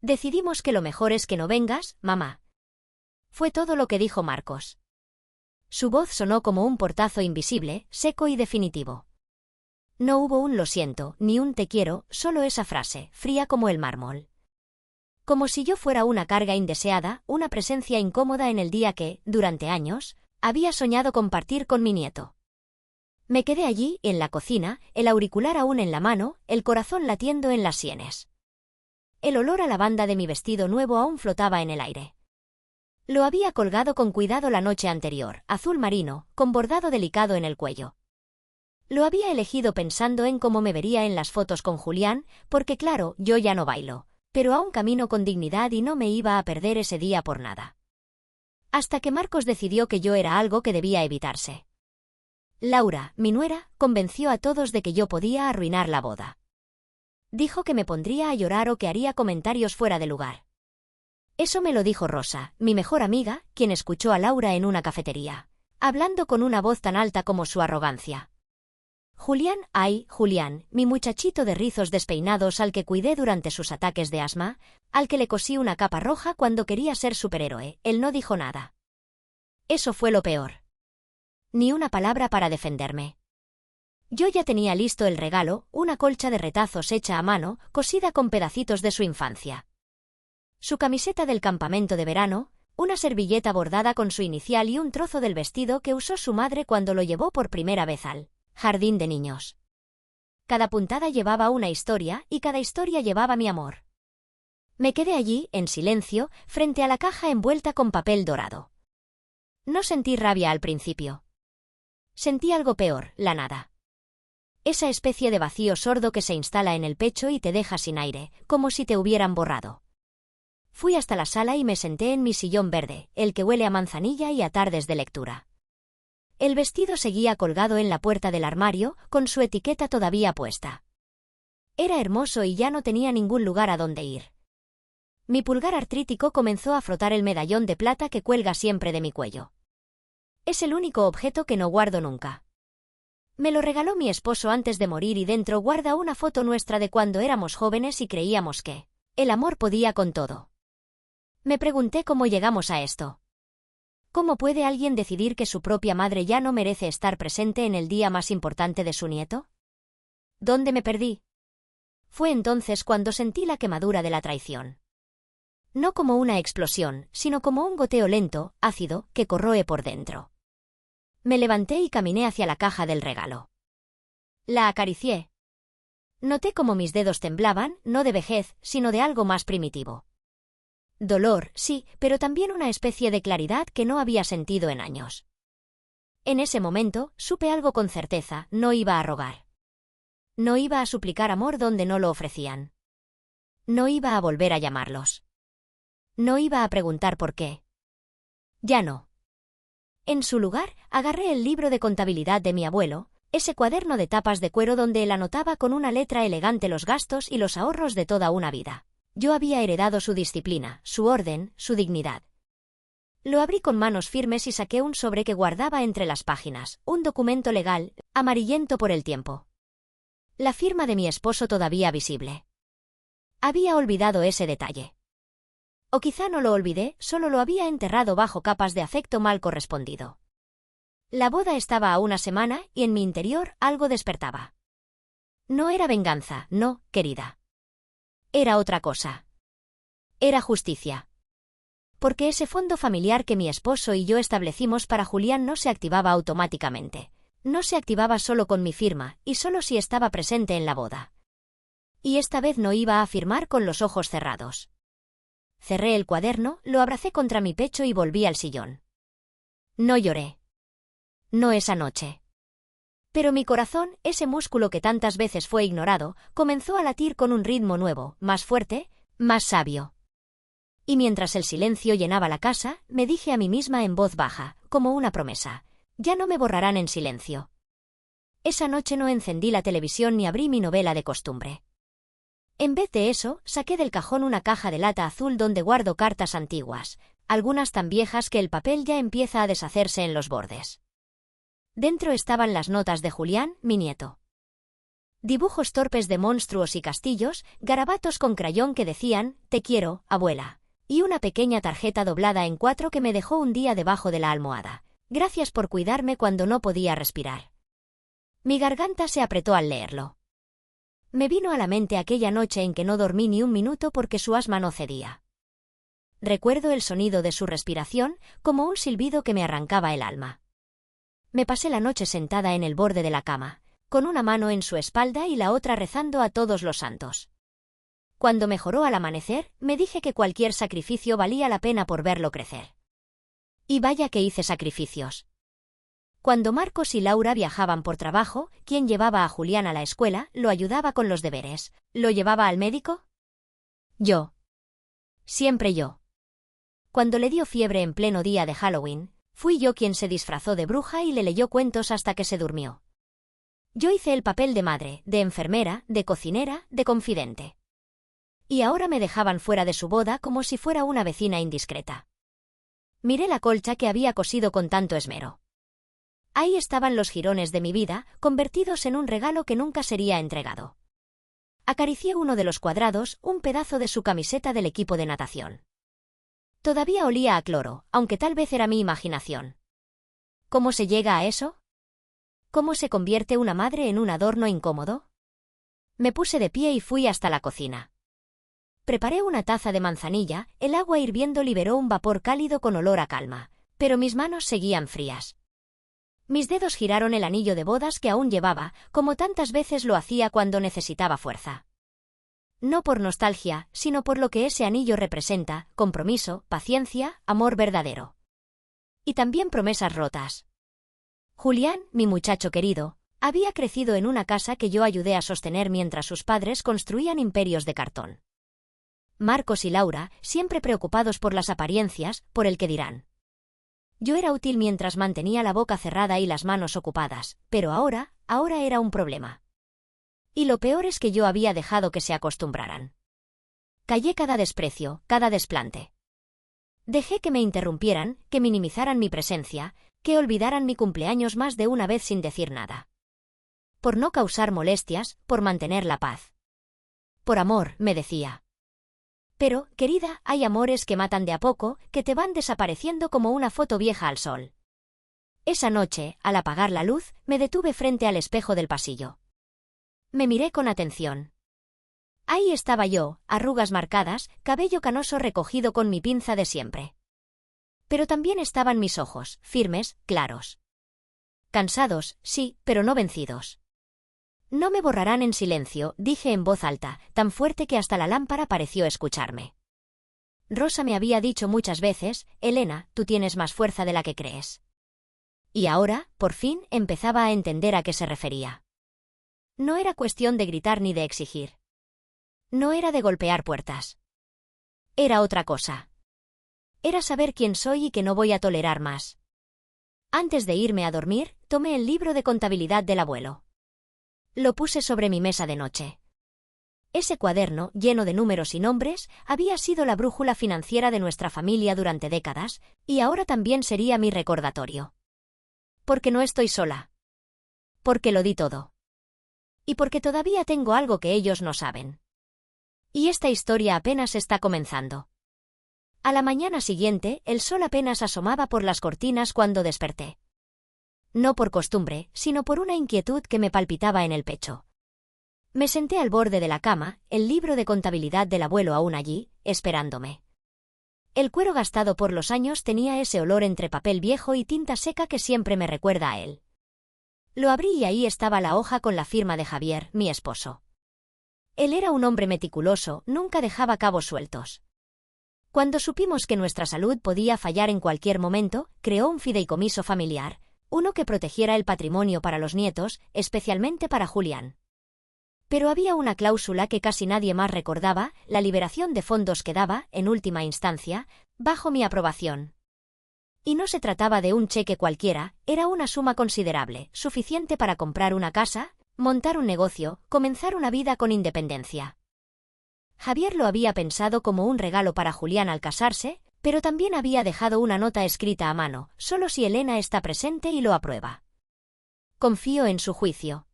Decidimos que lo mejor es que no vengas, mamá. Fue todo lo que dijo Marcos. Su voz sonó como un portazo invisible, seco y definitivo. No hubo un lo siento, ni un te quiero, solo esa frase, fría como el mármol. Como si yo fuera una carga indeseada, una presencia incómoda en el día que, durante años, había soñado compartir con mi nieto. Me quedé allí, en la cocina, el auricular aún en la mano, el corazón latiendo en las sienes. El olor a lavanda de mi vestido nuevo aún flotaba en el aire. Lo había colgado con cuidado la noche anterior, azul marino, con bordado delicado en el cuello. Lo había elegido pensando en cómo me vería en las fotos con Julián, porque claro, yo ya no bailo, pero aún camino con dignidad y no me iba a perder ese día por nada. Hasta que Marcos decidió que yo era algo que debía evitarse. Laura, mi nuera, convenció a todos de que yo podía arruinar la boda. Dijo que me pondría a llorar o que haría comentarios fuera de lugar. Eso me lo dijo Rosa, mi mejor amiga, quien escuchó a Laura en una cafetería, hablando con una voz tan alta como su arrogancia. Julián, ay, Julián, mi muchachito de rizos despeinados al que cuidé durante sus ataques de asma, al que le cosí una capa roja cuando quería ser superhéroe, él no dijo nada. Eso fue lo peor. Ni una palabra para defenderme. Yo ya tenía listo el regalo, una colcha de retazos hecha a mano, cosida con pedacitos de su infancia. Su camiseta del campamento de verano, una servilleta bordada con su inicial y un trozo del vestido que usó su madre cuando lo llevó por primera vez al jardín de niños. Cada puntada llevaba una historia y cada historia llevaba mi amor. Me quedé allí, en silencio, frente a la caja envuelta con papel dorado. No sentí rabia al principio. Sentí algo peor, la nada. Esa especie de vacío sordo que se instala en el pecho y te deja sin aire, como si te hubieran borrado. Fui hasta la sala y me senté en mi sillón verde, el que huele a manzanilla y a tardes de lectura. El vestido seguía colgado en la puerta del armario, con su etiqueta todavía puesta. Era hermoso y ya no tenía ningún lugar a donde ir. Mi pulgar artrítico comenzó a frotar el medallón de plata que cuelga siempre de mi cuello. Es el único objeto que no guardo nunca. Me lo regaló mi esposo antes de morir y dentro guarda una foto nuestra de cuando éramos jóvenes y creíamos que el amor podía con todo. Me pregunté cómo llegamos a esto. ¿Cómo puede alguien decidir que su propia madre ya no merece estar presente en el día más importante de su nieto? ¿Dónde me perdí? Fue entonces cuando sentí la quemadura de la traición. No como una explosión, sino como un goteo lento, ácido, que corroe por dentro. Me levanté y caminé hacia la caja del regalo. La acaricié. Noté cómo mis dedos temblaban, no de vejez, sino de algo más primitivo. Dolor, sí, pero también una especie de claridad que no había sentido en años. En ese momento, supe algo con certeza, no iba a rogar. No iba a suplicar amor donde no lo ofrecían. No iba a volver a llamarlos. No iba a preguntar por qué. Ya no. En su lugar, agarré el libro de contabilidad de mi abuelo, ese cuaderno de tapas de cuero donde él anotaba con una letra elegante los gastos y los ahorros de toda una vida. Yo había heredado su disciplina, su orden, su dignidad. Lo abrí con manos firmes y saqué un sobre que guardaba entre las páginas, un documento legal, amarillento por el tiempo. La firma de mi esposo todavía visible. Había olvidado ese detalle. O quizá no lo olvidé, solo lo había enterrado bajo capas de afecto mal correspondido. La boda estaba a una semana y en mi interior algo despertaba. No era venganza, no, querida. Era otra cosa. Era justicia. Porque ese fondo familiar que mi esposo y yo establecimos para Julián no se activaba automáticamente. No se activaba solo con mi firma, y solo si estaba presente en la boda. Y esta vez no iba a firmar con los ojos cerrados. Cerré el cuaderno, lo abracé contra mi pecho y volví al sillón. No lloré. No esa noche. Pero mi corazón, ese músculo que tantas veces fue ignorado, comenzó a latir con un ritmo nuevo, más fuerte, más sabio. Y mientras el silencio llenaba la casa, me dije a mí misma en voz baja, como una promesa: ya no me borrarán en silencio. Esa noche no encendí la televisión ni abrí mi novela de costumbre. En vez de eso, saqué del cajón una caja de lata azul donde guardo cartas antiguas, algunas tan viejas que el papel ya empieza a deshacerse en los bordes. Dentro estaban las notas de Julián, mi nieto. Dibujos torpes de monstruos y castillos, garabatos con crayón que decían, «Te quiero, abuela», y una pequeña tarjeta doblada en 4 que me dejó un día debajo de la almohada. «Gracias por cuidarme cuando no podía respirar». Mi garganta se apretó al leerlo. Me vino a la mente aquella noche en que no dormí ni un minuto porque su asma no cedía. Recuerdo el sonido de su respiración, como un silbido que me arrancaba el alma. Me pasé la noche sentada en el borde de la cama, con una mano en su espalda y la otra rezando a todos los santos. Cuando mejoró al amanecer, me dije que cualquier sacrificio valía la pena por verlo crecer. Y vaya que hice sacrificios. Cuando Marcos y Laura viajaban por trabajo, ¿quién llevaba a Julián a la escuela, lo ayudaba con los deberes, lo llevaba al médico? Yo. Siempre yo. Cuando le dio fiebre en pleno día de Halloween, fui yo quien se disfrazó de bruja y le leyó cuentos hasta que se durmió. Yo hice el papel de madre, de enfermera, de cocinera, de confidente. Y ahora me dejaban fuera de su boda como si fuera una vecina indiscreta. Miré la colcha que había cosido con tanto esmero. Ahí estaban los jirones de mi vida, convertidos en un regalo que nunca sería entregado. Acaricié uno de los cuadrados, un pedazo de su camiseta del equipo de natación. Todavía olía a cloro, aunque tal vez era mi imaginación. ¿Cómo se llega a eso? ¿Cómo se convierte una madre en un adorno incómodo? Me puse de pie y fui hasta la cocina. Preparé una taza de manzanilla, el agua hirviendo liberó un vapor cálido con olor a calma, pero mis manos seguían frías. Mis dedos giraron el anillo de bodas que aún llevaba, como tantas veces lo hacía cuando necesitaba fuerza. No por nostalgia, sino por lo que ese anillo representa, compromiso, paciencia, amor verdadero. Y también promesas rotas. Julián, mi muchacho querido, había crecido en una casa que yo ayudé a sostener mientras sus padres construían imperios de cartón. Marcos y Laura, siempre preocupados por las apariencias, por el que dirán. Yo era útil mientras mantenía la boca cerrada y las manos ocupadas, pero ahora era un problema. Y lo peor es que yo había dejado que se acostumbraran. Callé cada desprecio, cada desplante. Dejé que me interrumpieran, que minimizaran mi presencia, que olvidaran mi cumpleaños más de una vez sin decir nada. Por no causar molestias, por mantener la paz. Por amor, me decía. Pero, querida, hay amores que matan de a poco, que te van desapareciendo como una foto vieja al sol. Esa noche, al apagar la luz, me detuve frente al espejo del pasillo. Me miré con atención. Ahí estaba yo, arrugas marcadas, cabello canoso recogido con mi pinza de siempre. Pero también estaban mis ojos, firmes, claros. Cansados, sí, pero no vencidos. No me borrarán en silencio, dije en voz alta, tan fuerte que hasta la lámpara pareció escucharme. Rosa me había dicho muchas veces, Elena, tú tienes más fuerza de la que crees. Y ahora, por fin, empezaba a entender a qué se refería. No era cuestión de gritar ni de exigir. No era de golpear puertas. Era otra cosa. Era saber quién soy y que no voy a tolerar más. Antes de irme a dormir, tomé el libro de contabilidad del abuelo. Lo puse sobre mi mesa de noche. Ese cuaderno, lleno de números y nombres, había sido la brújula financiera de nuestra familia durante décadas, y ahora también sería mi recordatorio. Porque no estoy sola. Porque lo di todo. Y porque todavía tengo algo que ellos no saben. Y esta historia apenas está comenzando. A la mañana siguiente, el sol apenas asomaba por las cortinas cuando desperté. No por costumbre, sino por una inquietud que me palpitaba en el pecho. Me senté al borde de la cama, el libro de contabilidad del abuelo aún allí, esperándome. El cuero gastado por los años tenía ese olor entre papel viejo y tinta seca que siempre me recuerda a él. Lo abrí y ahí estaba la hoja con la firma de Javier, mi esposo. Él era un hombre meticuloso, nunca dejaba cabos sueltos. Cuando supimos que nuestra salud podía fallar en cualquier momento, creó un fideicomiso familiar, uno que protegiera el patrimonio para los nietos, especialmente para Julián. Pero había una cláusula que casi nadie más recordaba, la liberación de fondos que daba, en última instancia, bajo mi aprobación. Y no se trataba de un cheque cualquiera, era una suma considerable, suficiente para comprar una casa, montar un negocio, comenzar una vida con independencia. Javier lo había pensado como un regalo para Julián al casarse, pero también había dejado una nota escrita a mano, solo si Elena está presente y lo aprueba. Confío en su juicio.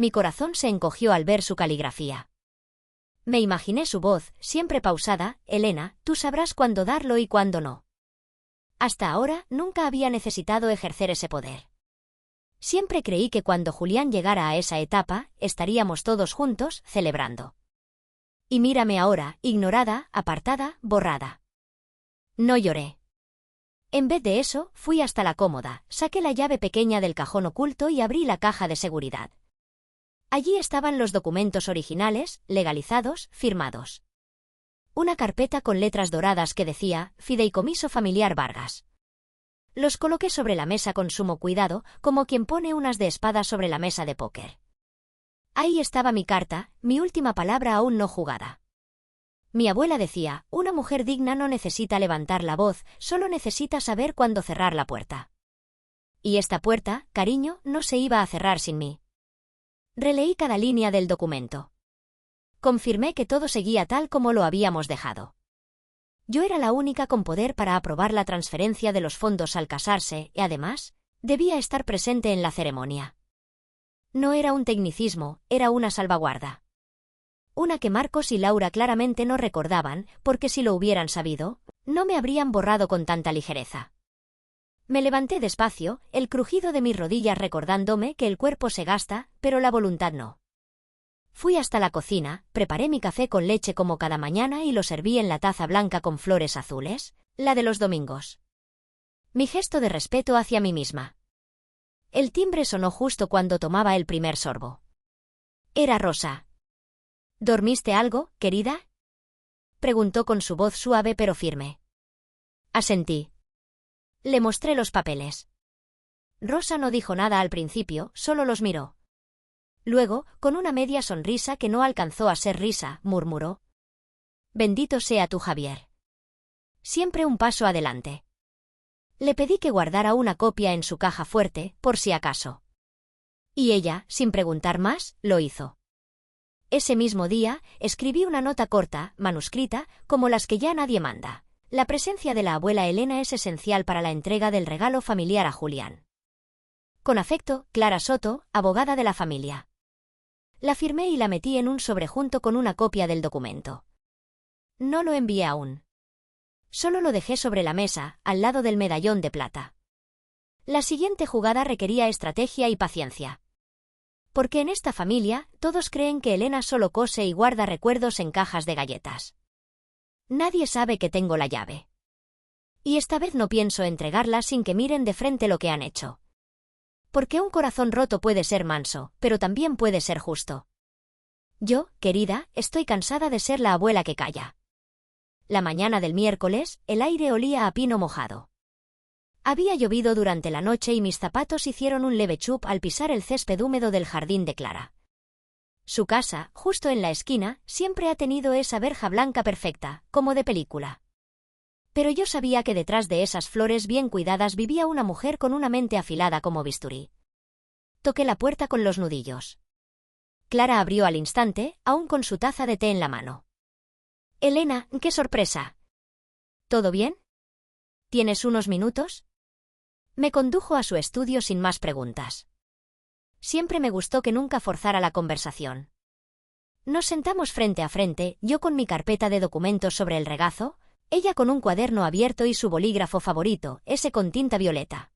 Mi corazón se encogió al ver su caligrafía. Me imaginé su voz, siempre pausada: Elena, tú sabrás cuándo darlo y cuándo no. Hasta ahora nunca había necesitado ejercer ese poder. Siempre creí que cuando Julián llegara a esa etapa, estaríamos todos juntos, celebrando. Y mírame ahora, ignorada, apartada, borrada. No lloré. En vez de eso, fui hasta la cómoda, saqué la llave pequeña del cajón oculto y abrí la caja de seguridad. Allí estaban los documentos originales, legalizados, firmados. Una carpeta con letras doradas que decía: Fideicomiso Familiar Vargas. Los coloqué sobre la mesa con sumo cuidado, como quien pone unas de espada sobre la mesa de póker. Ahí estaba mi carta, mi última palabra aún no jugada. Mi abuela decía: una mujer digna no necesita levantar la voz, solo necesita saber cuándo cerrar la puerta. Y esta puerta, cariño, no se iba a cerrar sin mí. Releí cada línea del documento. Confirmé que todo seguía tal como lo habíamos dejado. Yo era la única con poder para aprobar la transferencia de los fondos al casarse y, además, debía estar presente en la ceremonia. No era un tecnicismo, era una salvaguarda. Una que Marcos y Laura claramente no recordaban, porque si lo hubieran sabido, no me habrían borrado con tanta ligereza. Me levanté despacio, el crujido de mis rodillas recordándome que el cuerpo se gasta, pero la voluntad no. Fui hasta la cocina, preparé mi café con leche como cada mañana y lo serví en la taza blanca con flores azules, la de los domingos. Mi gesto de respeto hacia mí misma. El timbre sonó justo cuando tomaba el primer sorbo. Era Rosa. ¿Dormiste algo, querida?, preguntó con su voz suave pero firme. Asentí. Le mostré los papeles. Rosa no dijo nada al principio, solo los miró. Luego, con una media sonrisa que no alcanzó a ser risa, murmuró: Bendito sea tú, Javier. Siempre un paso adelante. Le pedí que guardara una copia en su caja fuerte, por si acaso. Y ella, sin preguntar más, lo hizo. Ese mismo día, escribí una nota corta, manuscrita, como las que ya nadie manda. La presencia de la abuela Elena es esencial para la entrega del regalo familiar a Julián. Con afecto, Clara Soto, abogada de la familia. La firmé y la metí en un sobre junto con una copia del documento. No lo envié aún. Solo lo dejé sobre la mesa, al lado del medallón de plata. La siguiente jugada requería estrategia y paciencia. Porque en esta familia, todos creen que Elena solo cose y guarda recuerdos en cajas de galletas. Nadie sabe que tengo la llave. Y esta vez no pienso entregarla sin que miren de frente lo que han hecho. Porque un corazón roto puede ser manso, pero también puede ser justo. Yo, querida, estoy cansada de ser la abuela que calla. La mañana del miércoles, el aire olía a pino mojado. Había llovido durante la noche y mis zapatos hicieron un leve chup al pisar el césped húmedo del jardín de Clara. Su casa, justo en la esquina, siempre ha tenido esa verja blanca perfecta, como de película. Pero yo sabía que detrás de esas flores bien cuidadas vivía una mujer con una mente afilada como bisturí. Toqué la puerta con los nudillos. Clara abrió al instante, aún con su taza de té en la mano. Elena, ¡qué sorpresa! ¿Todo bien? ¿Tienes unos minutos? Me condujo a su estudio sin más preguntas. Siempre me gustó que nunca forzara la conversación. Nos sentamos frente a frente, yo con mi carpeta de documentos sobre el regazo, ella con un cuaderno abierto y su bolígrafo favorito, ese con tinta violeta.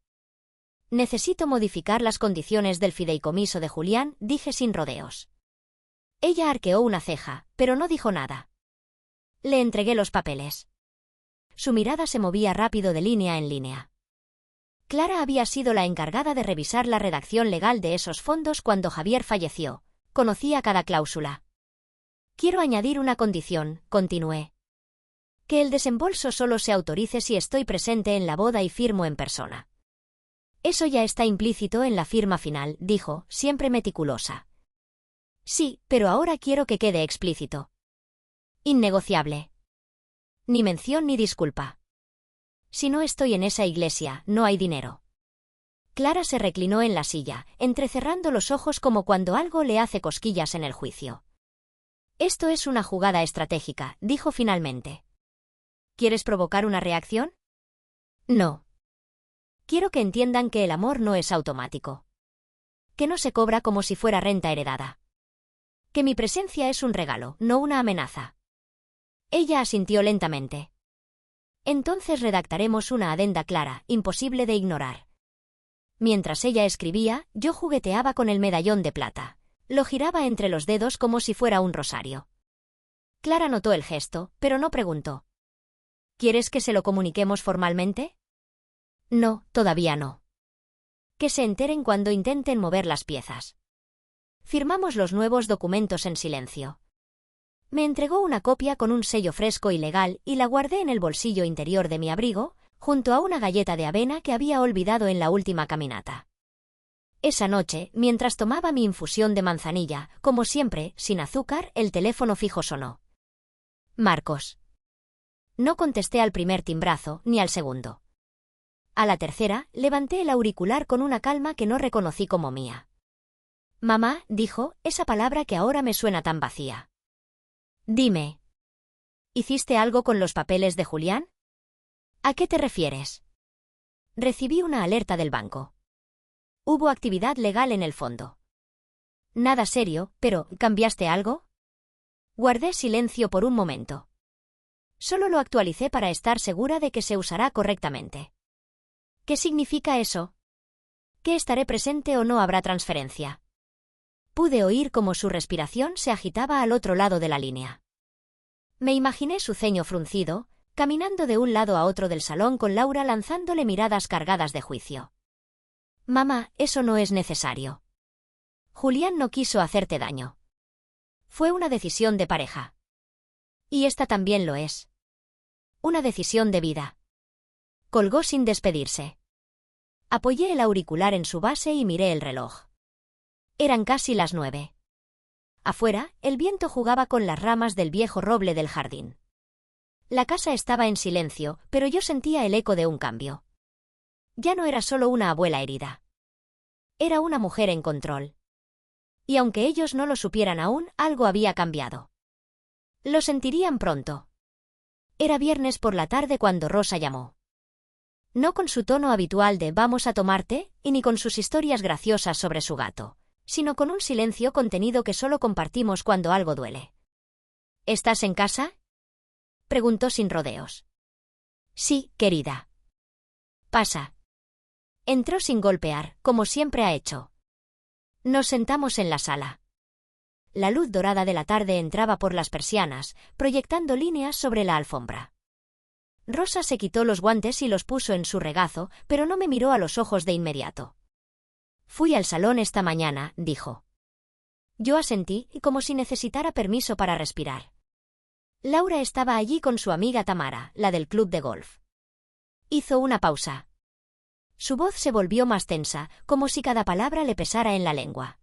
Necesito modificar las condiciones del fideicomiso de Julián, dije sin rodeos. Ella arqueó una ceja, pero no dijo nada. Le entregué los papeles. Su mirada se movía rápido de línea en línea. Clara había sido la encargada de revisar la redacción legal de esos fondos cuando Javier falleció. Conocía cada cláusula. Quiero añadir una condición, continué. Que el desembolso solo se autorice si estoy presente en la boda y firmo en persona. Eso ya está implícito en la firma final, dijo, siempre meticulosa. Sí, pero ahora quiero que quede explícito. Innegociable. Ni mención ni disculpa. Si no estoy en esa iglesia, no hay dinero. Clara se reclinó en la silla, entrecerrando los ojos como cuando algo le hace cosquillas en el juicio. Esto es una jugada estratégica, dijo finalmente. ¿Quieres provocar una reacción? No. Quiero que entiendan que el amor no es automático. que no se cobra como si fuera renta heredada. Que mi presencia es un regalo, no una amenaza. Ella asintió lentamente. Entonces redactaremos una adenda clara, imposible de ignorar. Mientras ella escribía, yo jugueteaba con el medallón de plata. Lo giraba entre los dedos como si fuera un rosario. Clara notó el gesto, pero no preguntó. ¿Quieres que se lo comuniquemos formalmente? No, todavía no. Que se enteren cuando intenten mover las piezas. Firmamos los nuevos documentos en silencio. Me entregó una copia con un sello fresco y legal y la guardé en el bolsillo interior de mi abrigo, junto a una galleta de avena que había olvidado en la última caminata. Esa noche, mientras tomaba mi infusión de manzanilla, como siempre, sin azúcar, el teléfono fijo sonó. Marcos. No contesté al primer timbrazo, ni al segundo. A la tercera, levanté el auricular con una calma que no reconocí como mía. Mamá, dijo, esa palabra que ahora me suena tan vacía. Dime. ¿Hiciste algo con los papeles de Julián? ¿A qué te refieres? Recibí una alerta del banco. Hubo actividad legal en el fondo. Nada serio, pero ¿cambiaste algo? Guardé silencio por un momento. Solo lo actualicé para estar segura de que se usará correctamente. ¿Qué significa eso? ¿Que estaré presente o no habrá transferencia? Pude oír cómo su respiración se agitaba al otro lado de la línea. Me imaginé su ceño fruncido, caminando de un lado a otro del salón con Laura lanzándole miradas cargadas de juicio. Mamá, eso no es necesario. Julián no quiso hacerte daño. Fue una decisión de pareja. Y esta también lo es. Una decisión de vida. Colgó sin despedirse. Apoyé el auricular en su base y miré el reloj. Eran casi las 9. Afuera, el viento jugaba con las ramas del viejo roble del jardín. La casa estaba en silencio, pero yo sentía el eco de un cambio. Ya no era solo una abuela herida. Era una mujer en control. Y aunque ellos no lo supieran aún, algo había cambiado. Lo sentirían pronto. Era viernes por la tarde cuando Rosa llamó. No con su tono habitual de «vamos a tomarte» y ni con sus historias graciosas sobre su gato, sino con un silencio contenido que solo compartimos cuando algo duele. ¿Estás en casa?, preguntó sin rodeos. Sí, querida. Pasa. Entró sin golpear, como siempre ha hecho. Nos sentamos en la sala. La luz dorada de la tarde entraba por las persianas, proyectando líneas sobre la alfombra. Rosa se quitó los guantes y los puso en su regazo, pero no me miró a los ojos de inmediato. Fui al salón esta mañana, dijo. Yo asentí, como si necesitara permiso para respirar. Laura estaba allí con su amiga Tamara, la del club de golf. Hizo una pausa. Su voz se volvió más tensa, como si cada palabra le pesara en la lengua.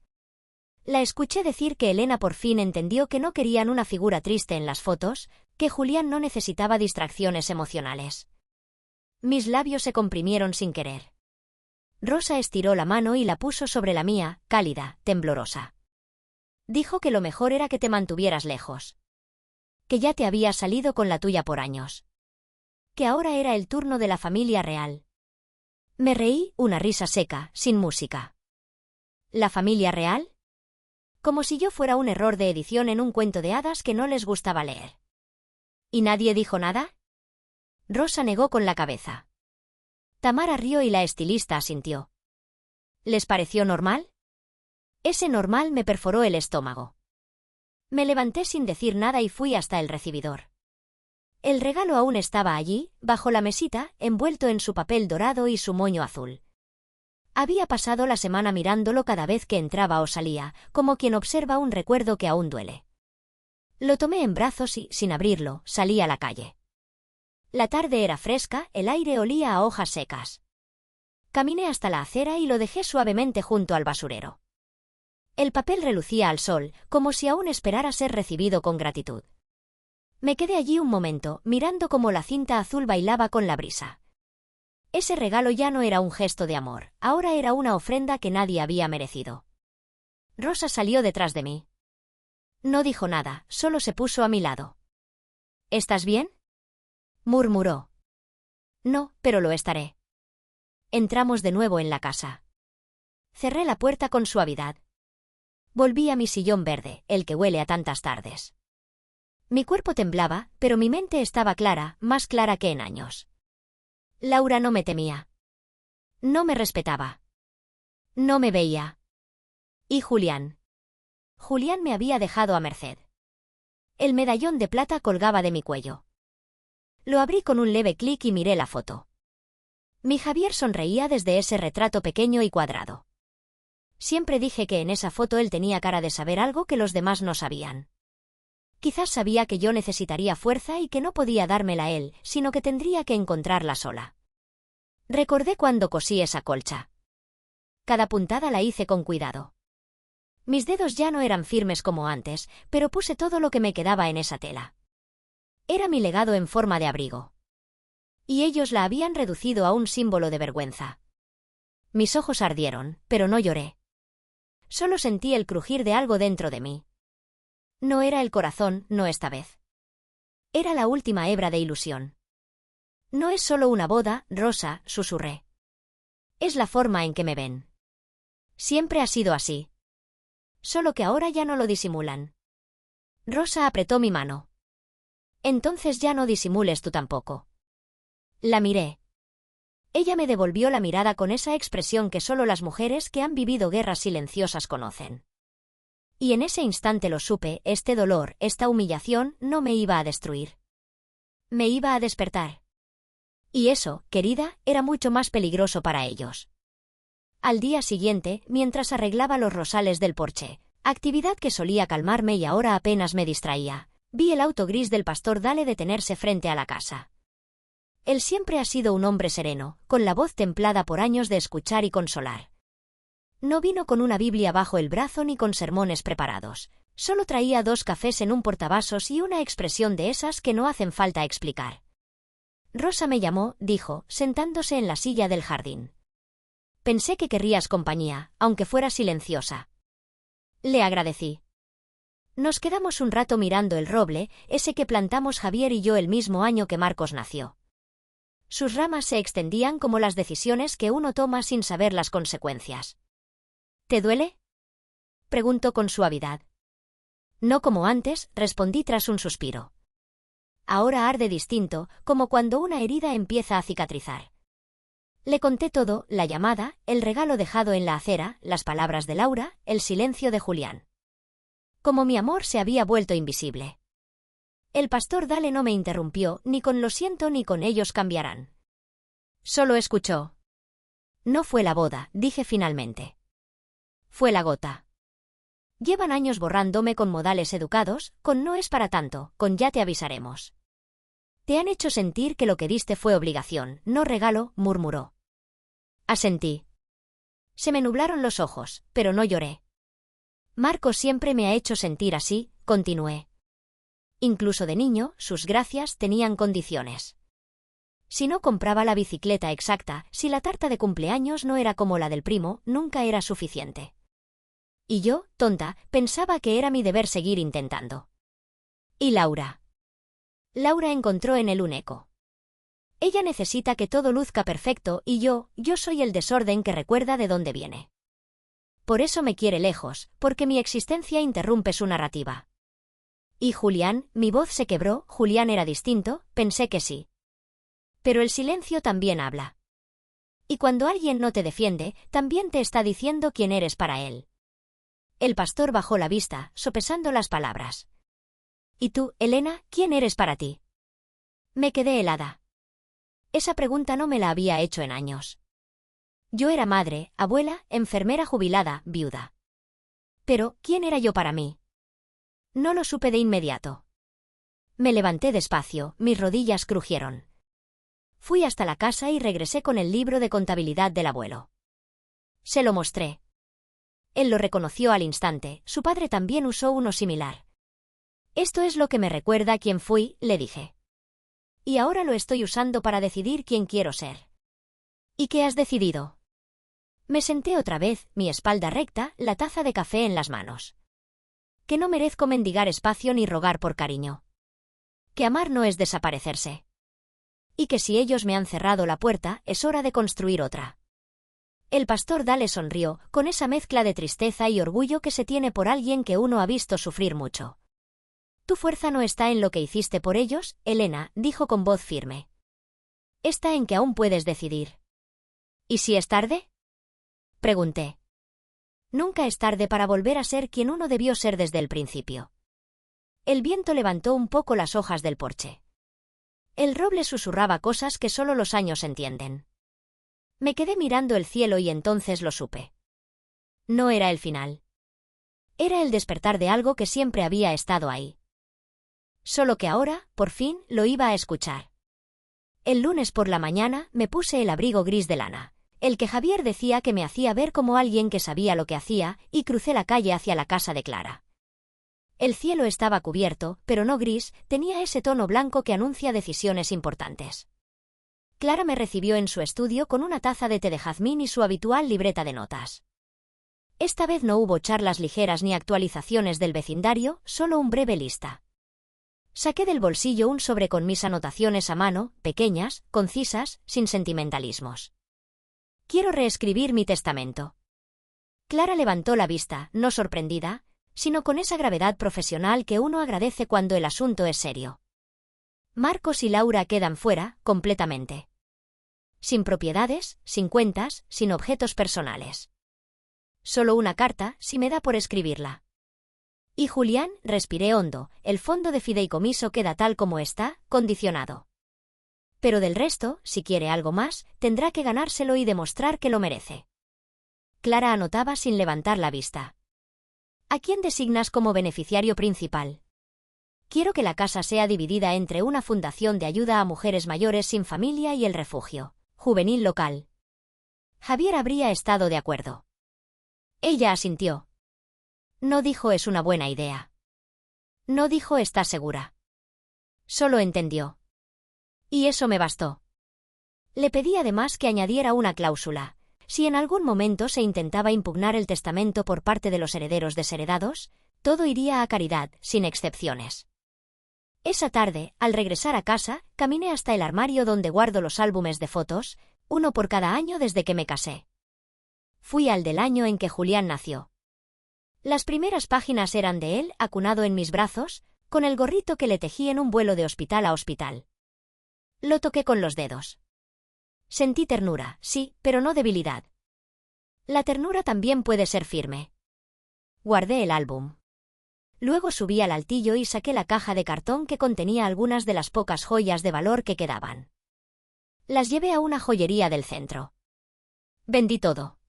La escuché decir que Elena por fin entendió que no querían una figura triste en las fotos, que Julián no necesitaba distracciones emocionales. Mis labios se comprimieron sin querer. Rosa estiró la mano y la puso sobre la mía, cálida, temblorosa. Dijo que lo mejor era que te mantuvieras lejos. Que ya te había salido con la tuya por años. Que ahora era el turno de la familia real. Me reí, una risa seca, sin música. ¿La familia real? Como si yo fuera un error de edición en un cuento de hadas que no les gustaba leer. ¿Y nadie dijo nada? Rosa negó con la cabeza. Tamara rió y la estilista asintió. ¿Les pareció normal? Ese normal me perforó el estómago. Me levanté sin decir nada y fui hasta el recibidor. El regalo aún estaba allí, bajo la mesita, envuelto en su papel dorado y su moño azul. Había pasado la semana mirándolo cada vez que entraba o salía, como quien observa un recuerdo que aún duele. Lo tomé en brazos y, sin abrirlo, salí a la calle. La tarde era fresca, el aire olía a hojas secas. Caminé hasta la acera y lo dejé suavemente junto al basurero. El papel relucía al sol, como si aún esperara ser recibido con gratitud. Me quedé allí un momento, mirando cómo la cinta azul bailaba con la brisa. Ese regalo ya no era un gesto de amor, ahora era una ofrenda que nadie había merecido. Rosa salió detrás de mí. No dijo nada, solo se puso a mi lado. ¿Estás bien?, murmuró. No, pero lo estaré. Entramos de nuevo en la casa. Cerré la puerta con suavidad. Volví a mi sillón verde, el que huele a tantas tardes. Mi cuerpo temblaba, pero mi mente estaba clara, más clara que en años. Laura no me temía. No me respetaba. No me veía. ¿Y Julián? Julián me había dejado a merced. El medallón de plata colgaba de mi cuello. Lo abrí con un leve clic y miré la foto. Mi Javier sonreía desde ese retrato pequeño y cuadrado. Siempre dije que en esa foto él tenía cara de saber algo que los demás no sabían. Quizás sabía que yo necesitaría fuerza y que no podía dármela él, sino que tendría que encontrarla sola. Recordé cuando cosí esa colcha. Cada puntada la hice con cuidado. Mis dedos ya no eran firmes como antes, pero puse todo lo que me quedaba en esa tela. Era mi legado en forma de abrigo. Y ellos la habían reducido a un símbolo de vergüenza. Mis ojos ardieron, pero no lloré. Solo sentí el crujir de algo dentro de mí. No era el corazón, no esta vez. Era la última hebra de ilusión. No es solo una boda, Rosa, susurré. Es la forma en que me ven. Siempre ha sido así. Solo que ahora ya no lo disimulan. Rosa apretó mi mano. Entonces ya no disimules tú tampoco. La miré. Ella me devolvió la mirada con esa expresión que solo las mujeres que han vivido guerras silenciosas conocen. Y en ese instante lo supe, este dolor, esta humillación, no me iba a destruir. Me iba a despertar. Y eso, querida, era mucho más peligroso para ellos. Al día siguiente, mientras arreglaba los rosales del porche, actividad que solía calmarme y ahora apenas me distraía, vi el auto gris del pastor Dale detenerse frente a la casa. Él siempre ha sido un hombre sereno, con la voz templada por años de escuchar y consolar. No vino con una Biblia bajo el brazo ni con sermones preparados. Solo traía 2 cafés en un portavasos y una expresión de esas que no hacen falta explicar. Rosa me llamó, dijo, sentándose en la silla del jardín. Pensé que querrías compañía, aunque fuera silenciosa. Le agradecí. Nos quedamos un rato mirando el roble, ese que plantamos Javier y yo el mismo año que Marcos nació. Sus ramas se extendían como las decisiones que uno toma sin saber las consecuencias. ¿Te duele?, preguntó con suavidad. No como antes, respondí tras un suspiro. Ahora arde distinto, como cuando una herida empieza a cicatrizar. Le conté todo, la llamada, el regalo dejado en la acera, las palabras de Laura, el silencio de Julián. Como mi amor se había vuelto invisible. El pastor Dale no me interrumpió, ni con lo siento ni con ellos cambiarán. Solo escuchó. No fue la boda, dije finalmente. Fue la gota. Llevan años borrándome con modales educados, con no es para tanto, con ya te avisaremos. Te han hecho sentir que lo que diste fue obligación, no regalo, murmuró. Asentí. Se me nublaron los ojos, pero no lloré. Marcos siempre me ha hecho sentir así, continué. Incluso de niño, sus gracias tenían condiciones. Si no compraba la bicicleta exacta, si la tarta de cumpleaños no era como la del primo, nunca era suficiente. Y yo, tonta, pensaba que era mi deber seguir intentando. ¿Y Laura? Laura encontró en él un eco. Ella necesita que todo luzca perfecto y yo soy el desorden que recuerda de dónde viene. Por eso me quiere lejos, porque mi existencia interrumpe su narrativa. ¿Y Julián? Mi voz se quebró, Julián era distinto, pensé que sí. Pero el silencio también habla. Y cuando alguien no te defiende, también te está diciendo quién eres para él. El pastor bajó la vista, sopesando las palabras. ¿Y tú, Elena, quién eres para ti? Me quedé helada. Esa pregunta no me la había hecho en años. Yo era madre, abuela, enfermera jubilada, viuda. Pero, ¿quién era yo para mí? No lo supe de inmediato. Me levanté despacio, mis rodillas crujieron. Fui hasta la casa y regresé con el libro de contabilidad del abuelo. Se lo mostré. Él lo reconoció al instante, su padre también usó uno similar. Esto es lo que me recuerda a quién fui, le dije. Y ahora lo estoy usando para decidir quién quiero ser. ¿Y qué has decidido? Me senté otra vez, mi espalda recta, la taza de café en las manos. Que no merezco mendigar espacio ni rogar por cariño. Que amar no es desaparecerse. Y que si ellos me han cerrado la puerta, es hora de construir otra. El pastor Dale sonrió, con esa mezcla de tristeza y orgullo que se tiene por alguien que uno ha visto sufrir mucho. Tu fuerza no está en lo que hiciste por ellos, Elena, dijo con voz firme. Está en que aún puedes decidir. ¿Y si es tarde? Pregunté. Nunca es tarde para volver a ser quien uno debió ser desde el principio. El viento levantó un poco las hojas del porche. El roble susurraba cosas que solo los años entienden. Me quedé mirando el cielo y entonces lo supe. No era el final. Era el despertar de algo que siempre había estado ahí. Solo que ahora, por fin, lo iba a escuchar. El lunes por la mañana me puse el abrigo gris de lana, el que Javier decía que me hacía ver como alguien que sabía lo que hacía, y crucé la calle hacia la casa de Clara. El cielo estaba cubierto, pero no gris, tenía ese tono blanco que anuncia decisiones importantes. Clara me recibió en su estudio con una taza de té de jazmín y su habitual libreta de notas. Esta vez no hubo charlas ligeras ni actualizaciones del vecindario, solo un breve lista. Saqué del bolsillo un sobre con mis anotaciones a mano, pequeñas, concisas, sin sentimentalismos. Quiero reescribir mi testamento. Clara levantó la vista, no sorprendida, sino con esa gravedad profesional que uno agradece cuando el asunto es serio. Marcos y Laura quedan fuera, completamente. Sin propiedades, sin cuentas, sin objetos personales. Solo una carta, si me da por escribirla. Y Julián, respiré hondo, el fondo de fideicomiso queda tal como está, condicionado. Pero del resto, si quiere algo más, tendrá que ganárselo y demostrar que lo merece. Clara anotaba sin levantar la vista. ¿A quién designas como beneficiario principal? Quiero que la casa sea dividida entre una fundación de ayuda a mujeres mayores sin familia y el refugio juvenil local. Javier habría estado de acuerdo. Ella asintió. No dijo es una buena idea. No dijo está segura. Solo entendió. Y eso me bastó. Le pedí además que añadiera una cláusula. Si en algún momento se intentaba impugnar el testamento por parte de los herederos desheredados, todo iría a caridad, sin excepciones. Esa tarde, al regresar a casa, caminé hasta el armario donde guardo los álbumes de fotos, uno por cada año desde que me casé. Fui al del año en que Julián nació. Las primeras páginas eran de él, acunado en mis brazos, con el gorrito que le tejí en un vuelo de hospital a hospital. Lo toqué con los dedos. Sentí ternura, sí, pero no debilidad. La ternura también puede ser firme. Guardé el álbum. Luego subí al altillo y saqué la caja de cartón que contenía algunas de las pocas joyas de valor que quedaban. Las llevé a una joyería del centro. Vendí todo.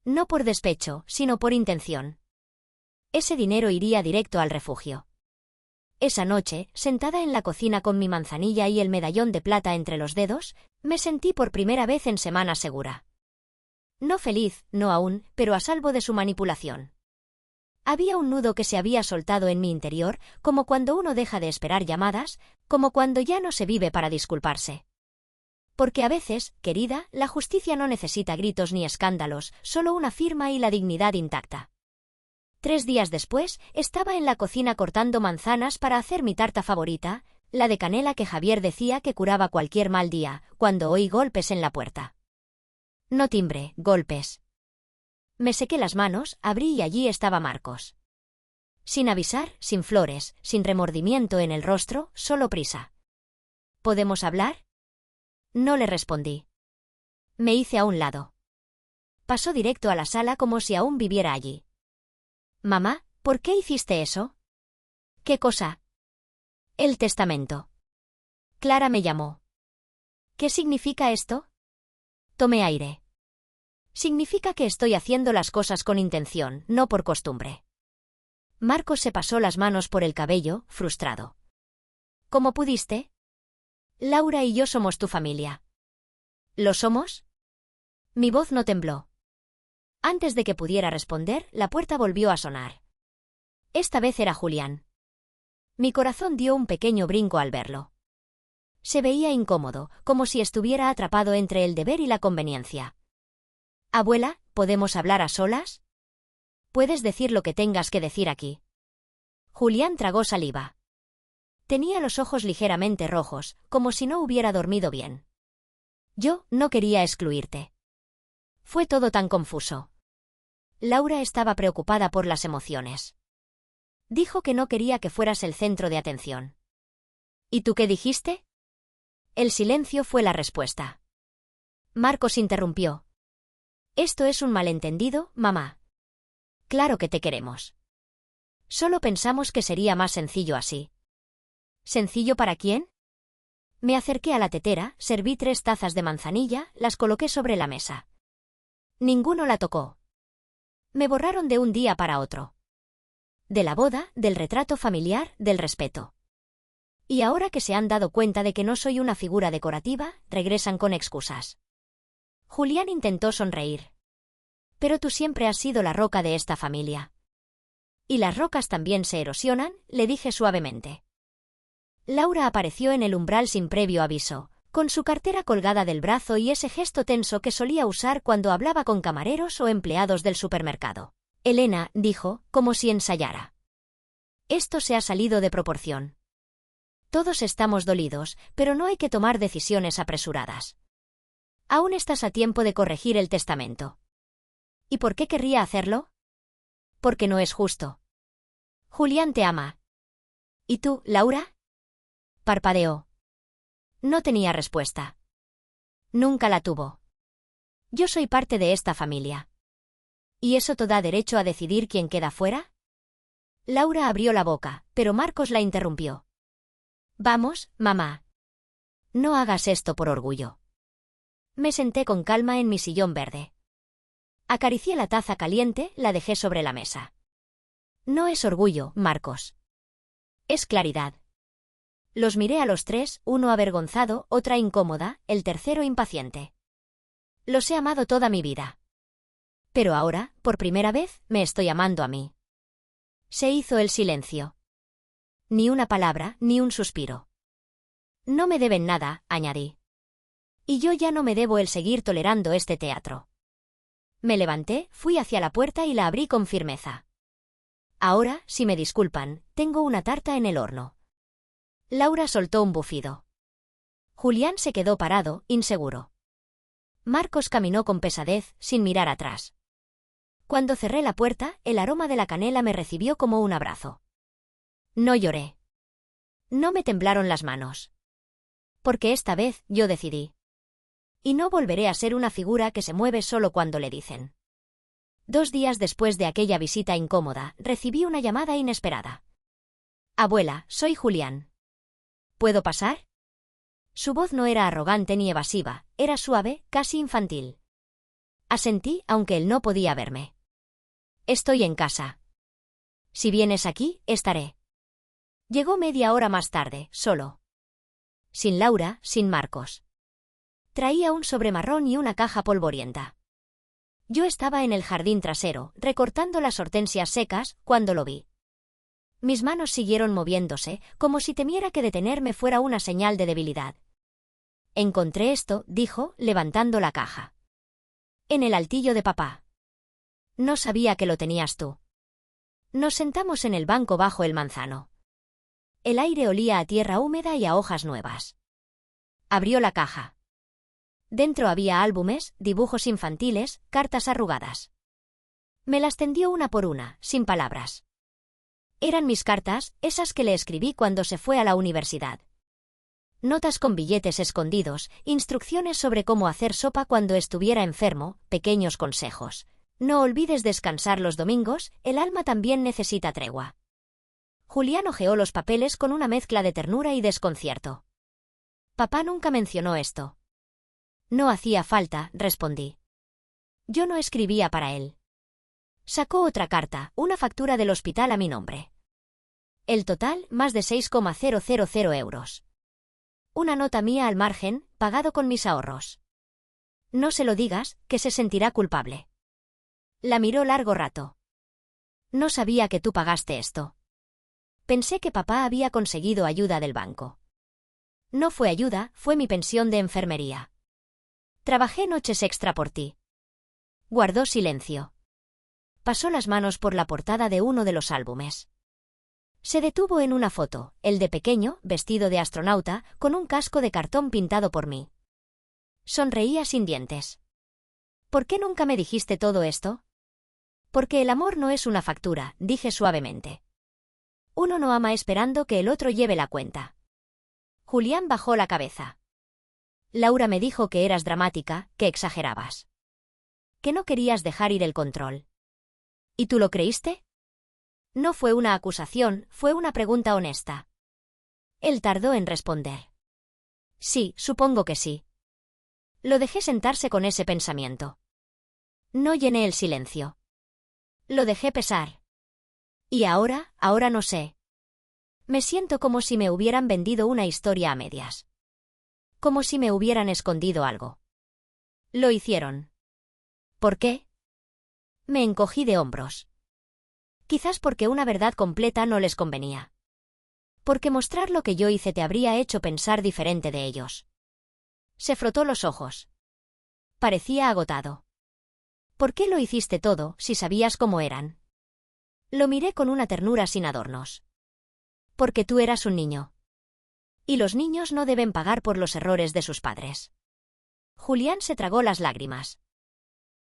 No por despecho, sino por intención. Ese dinero iría directo al refugio. Esa noche, sentada en la cocina con mi manzanilla y el medallón de plata entre los dedos, me sentí por primera vez en semana segura. No feliz, no aún, pero a salvo de su manipulación. Había un nudo que se había soltado en mi interior, como cuando uno deja de esperar llamadas, como cuando ya no se vive para disculparse. Porque a veces, querida, la justicia no necesita gritos ni escándalos, solo una firma y la dignidad intacta. 3 días después, estaba en la cocina cortando manzanas para hacer mi tarta favorita, la de canela que Javier decía que curaba cualquier mal día, cuando oí golpes en la puerta. No timbre, golpes. Me sequé las manos, abrí y allí estaba Marcos. Sin avisar, sin flores, sin remordimiento en el rostro, solo prisa. ¿Podemos hablar? No le respondí. Me hice a un lado. Pasó directo a la sala como si aún viviera allí. Mamá, ¿por qué hiciste eso? ¿Qué cosa? El testamento. Clara me llamó. ¿Qué significa esto? Tomé aire. Significa que estoy haciendo las cosas con intención, no por costumbre. Marcos se pasó las manos por el cabello, frustrado. ¿Cómo pudiste? Laura y yo somos tu familia. ¿Lo somos? Mi voz no tembló. Antes de que pudiera responder, la puerta volvió a sonar. Esta vez era Julián. Mi corazón dio un pequeño brinco al verlo. Se veía incómodo, como si estuviera atrapado entre el deber y la conveniencia. Abuela, ¿podemos hablar a solas? Puedes decir lo que tengas que decir aquí. Julián tragó saliva. Tenía los ojos ligeramente rojos, como si no hubiera dormido bien. Yo no quería excluirte. Fue todo tan confuso. Laura estaba preocupada por las emociones. Dijo que no quería que fueras el centro de atención. ¿Y tú qué dijiste? El silencio fue la respuesta. Marcos interrumpió. Esto es un malentendido, mamá. Claro que te queremos. Solo pensamos que sería más sencillo así. ¿Sencillo para quién? Me acerqué a la tetera, serví 3 tazas de manzanilla, las coloqué sobre la mesa. Ninguno la tocó. Me borraron de un día para otro. De la boda, del retrato familiar, del respeto. Y ahora que se han dado cuenta de que no soy una figura decorativa, regresan con excusas. Julián intentó sonreír. Pero tú siempre has sido la roca de esta familia. Y las rocas también se erosionan, le dije suavemente. Laura apareció en el umbral sin previo aviso, con su cartera colgada del brazo y ese gesto tenso que solía usar cuando hablaba con camareros o empleados del supermercado. Elena, dijo, como si ensayara. Esto se ha salido de proporción. Todos estamos dolidos, pero no hay que tomar decisiones apresuradas. Aún estás a tiempo de corregir el testamento. ¿Y por qué querría hacerlo? Porque no es justo. Julián te ama. ¿Y tú, Laura? Parpadeó. No tenía respuesta. Nunca la tuvo. Yo soy parte de esta familia. ¿Y eso te da derecho a decidir quién queda fuera? Laura abrió la boca, pero Marcos la interrumpió. Vamos, mamá. No hagas esto por orgullo. Me senté con calma en mi sillón verde. Acaricié la taza caliente, la dejé sobre la mesa. No es orgullo, Marcos. Es claridad. Los miré a los 3, uno avergonzado, otra incómoda, el tercero impaciente. Los he amado toda mi vida. Pero ahora, por primera vez, me estoy amando a mí. Se hizo el silencio. Ni una palabra, ni un suspiro. No me deben nada, añadí. Y yo ya no me debo el seguir tolerando este teatro. Me levanté, fui hacia la puerta y la abrí con firmeza. Ahora, si me disculpan, tengo una tarta en el horno. Laura soltó un bufido. Julián se quedó parado, inseguro. Marcos caminó con pesadez, sin mirar atrás. Cuando cerré la puerta, el aroma de la canela me recibió como un abrazo. No lloré. No me temblaron las manos. Porque esta vez yo decidí. Y no volveré a ser una figura que se mueve solo cuando le dicen. 2 días después de aquella visita incómoda, recibí una llamada inesperada. Abuela, soy Julián. ¿Puedo pasar? Su voz no era arrogante ni evasiva, era suave, casi infantil. Asentí, aunque él no podía verme. Estoy en casa. Si vienes aquí, estaré. Llegó media hora más tarde, solo. Sin Laura, sin Marcos. Traía un sobre marrón y una caja polvorienta. Yo estaba en el jardín trasero, recortando las hortensias secas, cuando lo vi. Mis manos siguieron moviéndose, como si temiera que detenerme fuera una señal de debilidad. Encontré esto, dijo, levantando la caja. En el altillo de papá. No sabía que lo tenías tú. Nos sentamos en el banco bajo el manzano. El aire olía a tierra húmeda y a hojas nuevas. Abrió la caja. Dentro había álbumes, dibujos infantiles, cartas arrugadas. Me las tendió una por una, sin palabras. Eran mis cartas, esas que le escribí cuando se fue a la universidad. Notas con billetes escondidos, instrucciones sobre cómo hacer sopa cuando estuviera enfermo, pequeños consejos. No olvides descansar los domingos, el alma también necesita tregua. Julián hojeó los papeles con una mezcla de ternura y desconcierto. Papá nunca mencionó esto. No hacía falta, respondí. Yo no escribía para él. Sacó otra carta, una factura del hospital a mi nombre. El total, más de 6,000 euros. Una nota mía al margen, pagado con mis ahorros. No se lo digas, que se sentirá culpable. La miró largo rato. No sabía que tú pagaste esto. Pensé que papá había conseguido ayuda del banco. No fue ayuda, fue mi pensión de enfermería. Trabajé noches extra por ti. Guardó silencio. Pasó las manos por la portada de uno de los álbumes. Se detuvo en una foto, el de pequeño, vestido de astronauta, con un casco de cartón pintado por mí. Sonreía sin dientes. ¿Por qué nunca me dijiste todo esto? Porque el amor no es una factura, dije suavemente. Uno no ama esperando que el otro lleve la cuenta. Julián bajó la cabeza. Laura me dijo que eras dramática, que exagerabas. Que no querías dejar ir el control. ¿Y tú lo creíste? No fue una acusación, fue una pregunta honesta. Él tardó en responder. Sí, supongo que sí. Lo dejé sentarse con ese pensamiento. No llené el silencio. Lo dejé pesar. Y ahora no sé. Me siento como si me hubieran vendido una historia a medias. Como si me hubieran escondido algo. Lo hicieron. ¿Por qué? Me encogí de hombros. Quizás porque una verdad completa no les convenía. Porque mostrar lo que yo hice te habría hecho pensar diferente de ellos. Se frotó los ojos. Parecía agotado. ¿Por qué lo hiciste todo, si sabías cómo eran? Lo miré con una ternura sin adornos. Porque tú eras un niño. Y los niños no deben pagar por los errores de sus padres. Julián se tragó las lágrimas.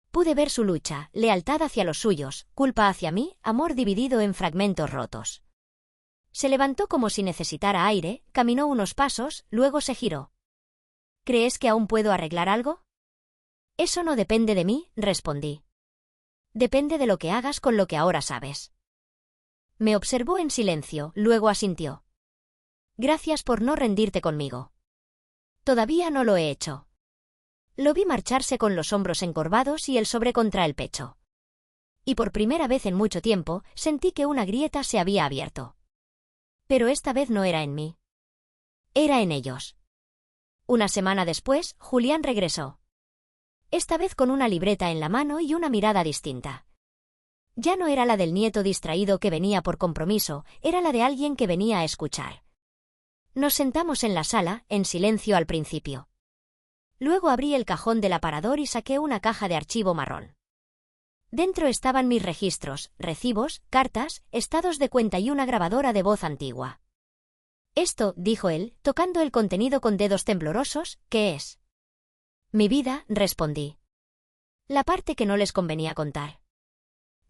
Pude ver su lucha, lealtad hacia los suyos, culpa hacia mí, amor dividido en fragmentos rotos. Se levantó como si necesitara aire, caminó unos pasos, luego se giró. ¿Crees que aún puedo arreglar algo? Eso no depende de mí, respondí. Depende de lo que hagas con lo que ahora sabes. Me observó en silencio, luego asintió. Gracias por no rendirte conmigo. Todavía no lo he hecho. Lo vi marcharse con los hombros encorvados y el sobre contra el pecho. Y por primera vez en mucho tiempo, sentí que una grieta se había abierto. Pero esta vez no era en mí. Era en ellos. Una semana después, Julián regresó. Esta vez con una libreta en la mano y una mirada distinta. Ya no era la del nieto distraído que venía por compromiso, era la de alguien que venía a escuchar. Nos sentamos en la sala, en silencio al principio. Luego abrí el cajón del aparador y saqué una caja de archivo marrón. Dentro estaban mis registros, recibos, cartas, estados de cuenta y una grabadora de voz antigua. Esto, dijo él, tocando el contenido con dedos temblorosos, ¿qué es? Mi vida, respondí. La parte que no les convenía contar.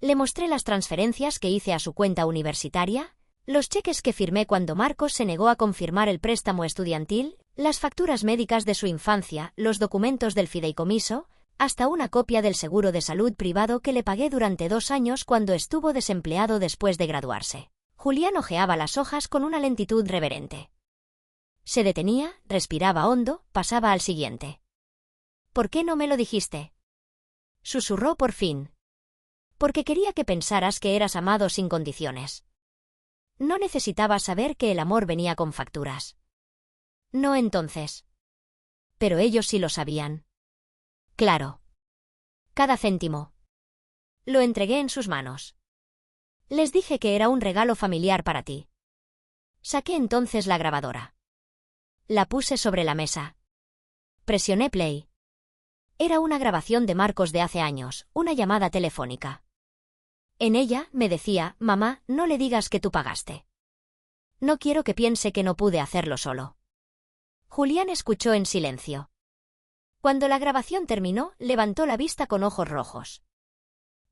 Le mostré las transferencias que hice a su cuenta universitaria, los cheques que firmé cuando Marcos se negó a confirmar el préstamo estudiantil, las facturas médicas de su infancia, los documentos del fideicomiso, hasta una copia del seguro de salud privado que le pagué durante 2 años cuando estuvo desempleado después de graduarse. Julián hojeaba las hojas con una lentitud reverente. Se detenía, respiraba hondo, pasaba al siguiente. ¿Por qué no me lo dijiste? Susurró por fin. Porque quería que pensaras que eras amado sin condiciones. No necesitaba saber que el amor venía con facturas. No entonces. Pero ellos sí lo sabían. Claro. Cada céntimo. Lo entregué en sus manos. Les dije que era un regalo familiar para ti. Saqué entonces la grabadora. La puse sobre la mesa. Presioné play. Era una grabación de Marcos de hace años, una llamada telefónica. En ella, me decía, mamá, no le digas que tú pagaste. No quiero que piense que no pude hacerlo solo. Julián escuchó en silencio. Cuando la grabación terminó, levantó la vista con ojos rojos.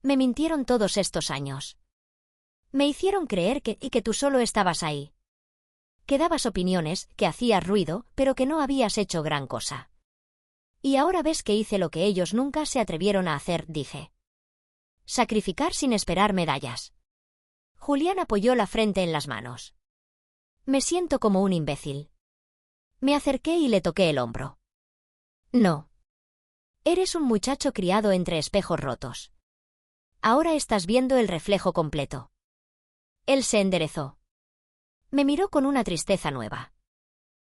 Me mintieron todos estos años. Me hicieron creer que tú solo estabas ahí. Que dabas opiniones, que hacías ruido, pero que no habías hecho gran cosa. Y ahora ves que hice lo que ellos nunca se atrevieron a hacer, dije. Sacrificar sin esperar medallas. Julián apoyó la frente en las manos. Me siento como un imbécil. Me acerqué y le toqué el hombro. No. Eres un muchacho criado entre espejos rotos. Ahora estás viendo el reflejo completo. Él se enderezó. Me miró con una tristeza nueva.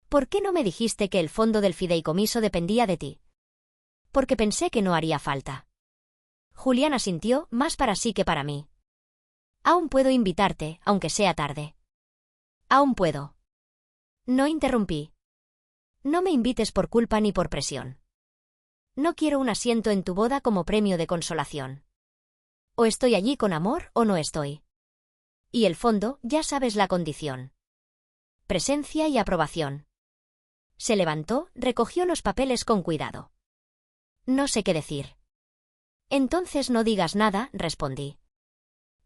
¿Por qué no me dijiste que el fondo del fideicomiso dependía de ti? Porque pensé que no haría falta. Julián asintió, más para sí que para mí. Aún puedo invitarte, aunque sea tarde. Aún puedo. No interrumpí. No me invites por culpa ni por presión. No quiero un asiento en tu boda como premio de consolación. O estoy allí con amor o no estoy. Y el fondo, ya sabes la condición. Presencia y aprobación. Se levantó, recogió los papeles con cuidado. No sé qué decir. Entonces no digas nada, respondí.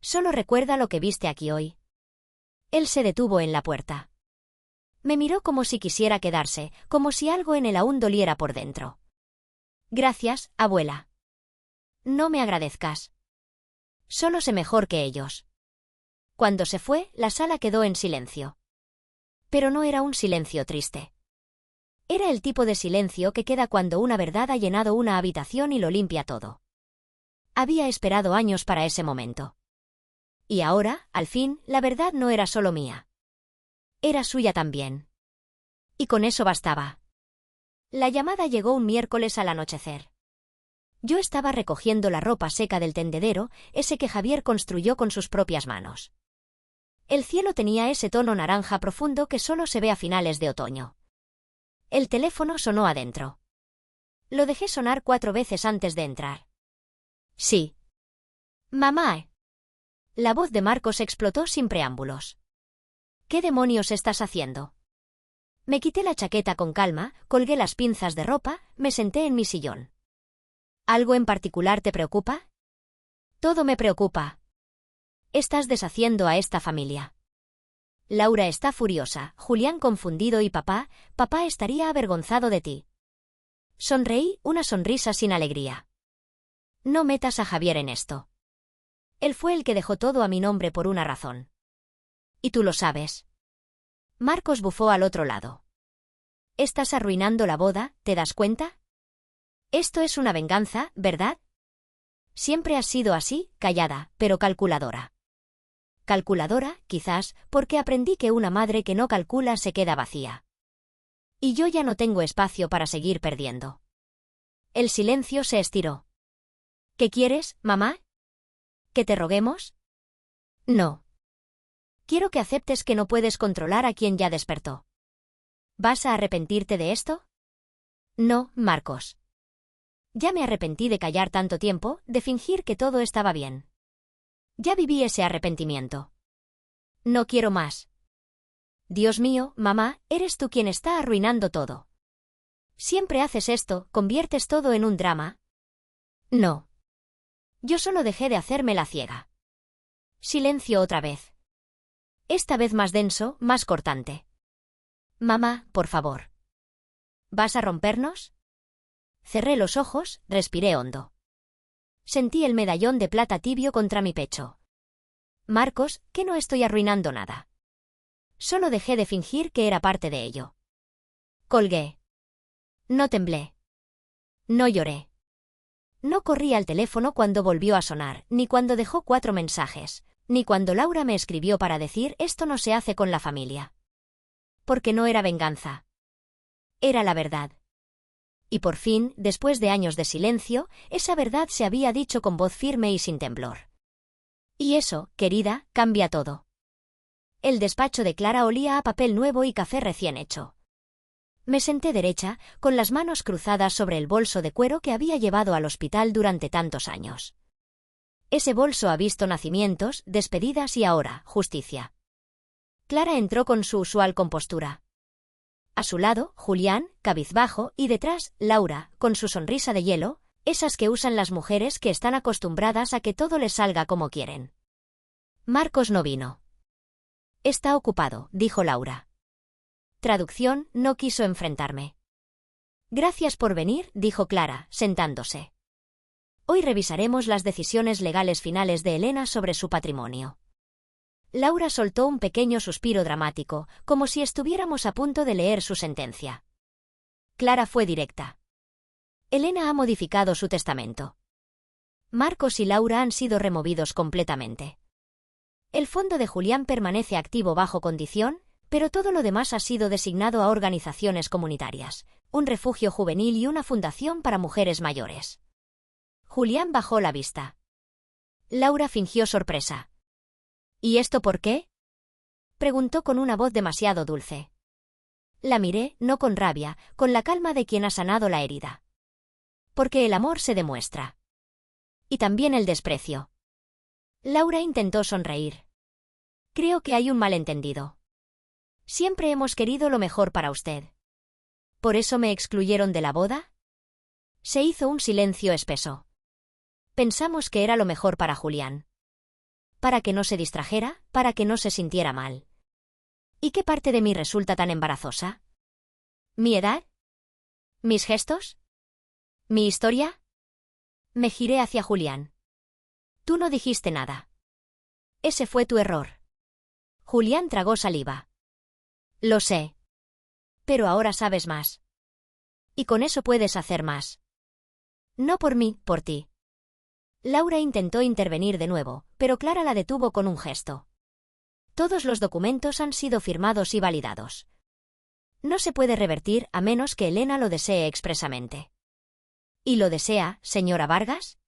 Solo recuerda lo que viste aquí hoy. Él se detuvo en la puerta. Me miró como si quisiera quedarse, como si algo en él aún doliera por dentro. Gracias, abuela. No me agradezcas. Solo sé mejor que ellos. Cuando se fue, la sala quedó en silencio. Pero no era un silencio triste. Era el tipo de silencio que queda cuando una verdad ha llenado una habitación y lo limpia todo. Había esperado años para ese momento. Y ahora, al fin, la verdad no era solo mía. Era suya también. Y con eso bastaba. La llamada llegó un miércoles al anochecer. Yo estaba recogiendo la ropa seca del tendedero, ese que Javier construyó con sus propias manos. El cielo tenía ese tono naranja profundo que solo se ve a finales de otoño. El teléfono sonó adentro. Lo dejé sonar 4 veces antes de entrar. Sí. Mamá. La voz de Marcos explotó sin preámbulos. ¿Qué demonios estás haciendo? Me quité la chaqueta con calma, colgué las pinzas de ropa, me senté en mi sillón. ¿Algo en particular te preocupa? Todo me preocupa. Estás deshaciendo a esta familia. Laura está furiosa, Julián confundido y papá estaría avergonzado de ti. Sonreí, una sonrisa sin alegría. No metas a Javier en esto. Él fue el que dejó todo a mi nombre por una razón. Y tú lo sabes. Marcos bufó al otro lado. Estás arruinando la boda, ¿te das cuenta? Esto es una venganza, ¿verdad? Siempre has sido así, callada, pero calculadora. Calculadora, quizás, porque aprendí que una madre que no calcula se queda vacía. Y yo ya no tengo espacio para seguir perdiendo. El silencio se estiró. ¿Qué quieres, mamá? ¿Que te roguemos? No. Quiero que aceptes que no puedes controlar a quien ya despertó. ¿Vas a arrepentirte de esto? No, Marcos. Ya me arrepentí de callar tanto tiempo, de fingir que todo estaba bien. Ya viví ese arrepentimiento. No quiero más. Dios mío, mamá, eres tú quien está arruinando todo. Siempre haces esto, conviertes todo en un drama. No. Yo solo dejé de hacerme la ciega. Silencio otra vez. Esta vez más denso, más cortante. Mamá, por favor. ¿Vas a rompernos? Cerré los ojos, respiré hondo. Sentí el medallón de plata tibio contra mi pecho. Marcos, que no estoy arruinando nada. Solo dejé de fingir que era parte de ello. Colgué. No temblé. No lloré. No corrí al teléfono cuando volvió a sonar, ni cuando dejó 4 mensajes, ni cuando Laura me escribió para decir esto no se hace con la familia. Porque no era venganza. Era la verdad. Y por fin, después de años de silencio, esa verdad se había dicho con voz firme y sin temblor. Y eso, querida, cambia todo. El despacho de Clara olía a papel nuevo y café recién hecho. Me senté derecha, con las manos cruzadas sobre el bolso de cuero que había llevado al hospital durante tantos años. Ese bolso ha visto nacimientos, despedidas y ahora, justicia. Clara entró con su usual compostura. A su lado, Julián, cabizbajo, y detrás, Laura, con su sonrisa de hielo, esas que usan las mujeres que están acostumbradas a que todo les salga como quieren. Marcos no vino. Está ocupado, dijo Laura. Traducción, no quiso enfrentarme. Gracias por venir, dijo Clara, sentándose. Hoy revisaremos las decisiones legales finales de Elena sobre su patrimonio. Laura soltó un pequeño suspiro dramático, como si estuviéramos a punto de leer su sentencia. Clara fue directa. Elena ha modificado su testamento. Marcos y Laura han sido removidos completamente. El fondo de Julián permanece activo bajo condición, pero todo lo demás ha sido designado a organizaciones comunitarias, un refugio juvenil y una fundación para mujeres mayores. Julián bajó la vista. Laura fingió sorpresa. ¿Y esto por qué? Preguntó con una voz demasiado dulce. La miré, no con rabia, con la calma de quien ha sanado la herida. Porque el amor se demuestra. Y también el desprecio. Laura intentó sonreír. Creo que hay un malentendido. Siempre hemos querido lo mejor para usted. ¿Por eso me excluyeron de la boda? Se hizo un silencio espeso. Pensamos que era lo mejor para Julián. Para que no se distrajera, para que no se sintiera mal. ¿Y qué parte de mí resulta tan embarazosa? ¿Mi edad? ¿Mis gestos? ¿Mi historia? Me giré hacia Julián. Tú no dijiste nada. Ese fue tu error. Julián tragó saliva. Lo sé. Pero ahora sabes más. Y con eso puedes hacer más. No por mí, por ti. Laura intentó intervenir de nuevo, pero Clara la detuvo con un gesto. Todos los documentos han sido firmados y validados. No se puede revertir a menos que Elena lo desee expresamente. ¿Y lo desea, señora Vargas?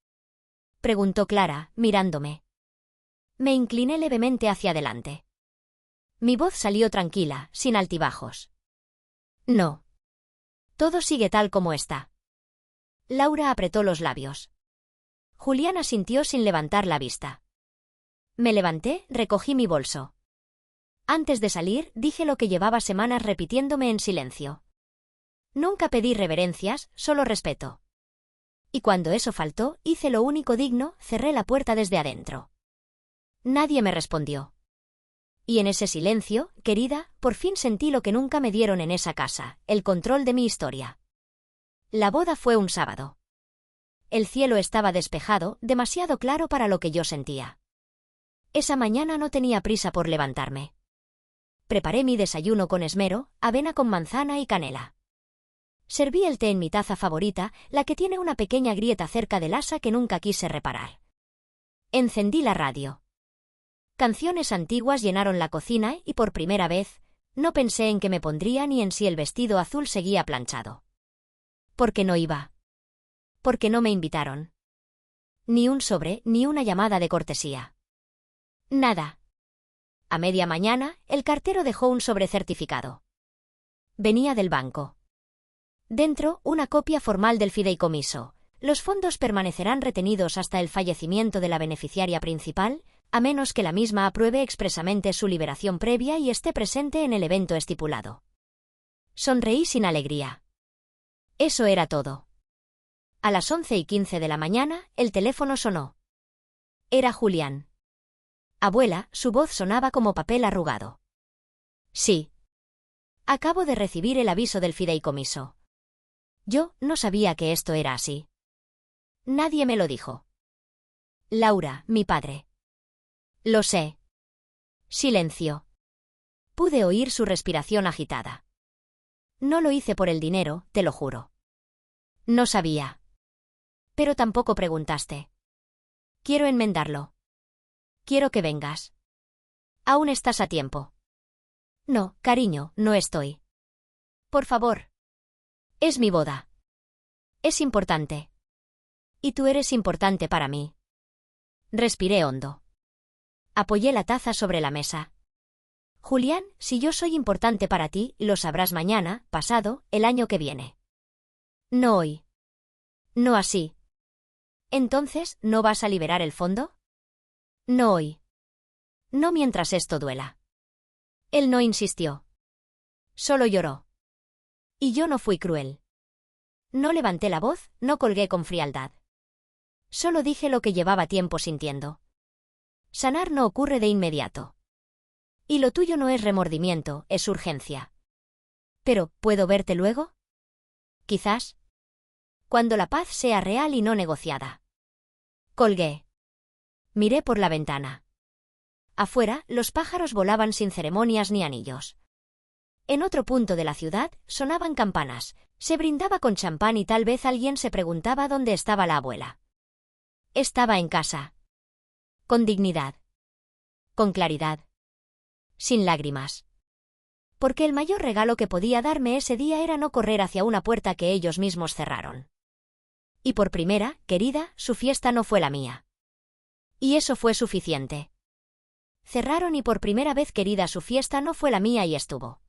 Preguntó Clara, mirándome. Me incliné levemente hacia adelante. Mi voz salió tranquila, sin altibajos. No. Todo sigue tal como está. Laura apretó los labios. Julián asintió sin levantar la vista. Me levanté, recogí mi bolso. Antes de salir, dije lo que llevaba semanas repitiéndome en silencio. Nunca pedí reverencias, solo respeto. Y cuando eso faltó, hice lo único digno, cerré la puerta desde adentro. Nadie me respondió. Y en ese silencio, querida, por fin sentí lo que nunca me dieron en esa casa, el control de mi historia. La boda fue un sábado. El cielo estaba despejado, demasiado claro para lo que yo sentía. Esa mañana no tenía prisa por levantarme. Preparé mi desayuno con esmero, avena con manzana y canela. Serví el té en mi taza favorita, la que tiene una pequeña grieta cerca del asa que nunca quise reparar. Encendí la radio. Canciones antiguas llenaron la cocina y por primera vez, no pensé en qué me pondría ni en si el vestido azul seguía planchado. ¿Por qué no iba? ¿Por qué no me invitaron? Ni un sobre, ni una llamada de cortesía. Nada. A media mañana, el cartero dejó un sobrecertificado. Venía del banco. Dentro, una copia formal del fideicomiso. Los fondos permanecerán retenidos hasta el fallecimiento de la beneficiaria principal, a menos que la misma apruebe expresamente su liberación previa y esté presente en el evento estipulado. Sonreí sin alegría. Eso era todo. A las 11:15 de la mañana, el teléfono sonó. Era Julián. Abuela, su voz sonaba como papel arrugado. Sí. Acabo de recibir el aviso del fideicomiso. Yo no sabía que esto era así. Nadie me lo dijo. Laura, mi padre. Lo sé. Silencio. Pude oír su respiración agitada. No lo hice por el dinero, te lo juro. No sabía. Pero tampoco preguntaste. Quiero enmendarlo. Quiero que vengas. Aún estás a tiempo. No, cariño, no estoy. Por favor. Es mi boda. Es importante. Y tú eres importante para mí. Respiré hondo. Apoyé la taza sobre la mesa. Julián, si yo soy importante para ti, lo sabrás mañana, pasado, el año que viene. No hoy. No así. Entonces, ¿no vas a liberar el fondo? No hoy. No mientras esto duela. Él no insistió. Solo lloró. Y yo no fui cruel. No levanté la voz, no colgué con frialdad. Solo dije lo que llevaba tiempo sintiendo. Sanar no ocurre de inmediato. Y lo tuyo no es remordimiento, es urgencia. Pero, ¿puedo verte luego? Quizás. Cuando la paz sea real y no negociada. Colgué. Miré por la ventana. Afuera, los pájaros volaban sin ceremonias ni anillos. En otro punto de la ciudad, sonaban campanas, se brindaba con champán y tal vez alguien se preguntaba dónde estaba la abuela. Estaba en casa. Con dignidad. Con claridad. Sin lágrimas. Porque el mayor regalo que podía darme ese día era no correr hacia una puerta que ellos mismos cerraron. Y por primera, querida, su fiesta no fue la mía. Y eso fue suficiente. Cerraron y por primera vez, querida, su fiesta no fue la mía y estuvo.